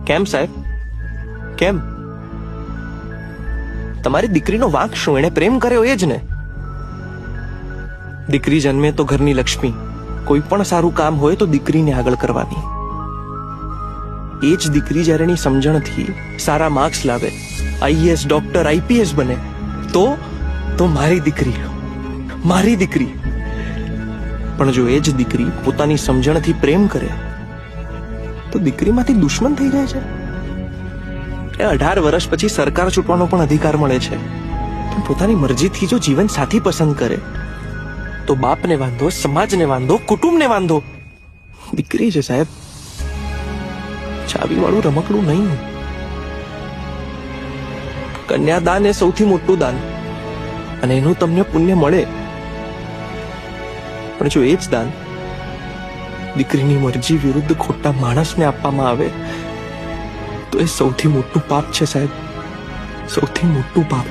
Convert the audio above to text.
કેમ સાહેબ, કેમ? તમારી દીકરીનો વાંક શું? એણે પ્રેમ કર્યો એ જ ને. દીકરી જન્મે તો ઘરની લક્ષ્મી. કોઈ પણ સારું કામ હોય તો દીકરીને આગળ કરવાની. એ જ દીકરી જ્યારે એની સમજણથી સારા માર્ક્સ લાવે, આઈએએસ, ડોક્ટર, આઈપીએસ બને, તો મારી દીકરી. પણ જો એ જ દીકરી પોતાની સમજણથી પ્રેમ કરે તો દીકરીમાંથી દુશ્મન થઈ જાય છે. 18 વર્ષ પછી સરકાર ચૂંટવાનો પણ અધિકાર મળે છે. પણ પોતાની મરજીથી જો જીવન સાથી પસંદ કરે તો બાપને વાંધો, સમાજને વાંધો, કુટુંબને વાંધો. દીકરી છે સાહેબ, ચાવી વાળું રમકડું નહીં. કન્યાદાન એ સૌથી મોટું દાન, અને એનું તમને પુણ્ય મળે. પણ જો એ જ દાન દીકરીની મરજી વિરુદ્ધ ખોટા માણસને આપવામાં આવે તો એ સૌથી મોટું પાપ છે સાહેબ, સૌથી મોટું પાપ.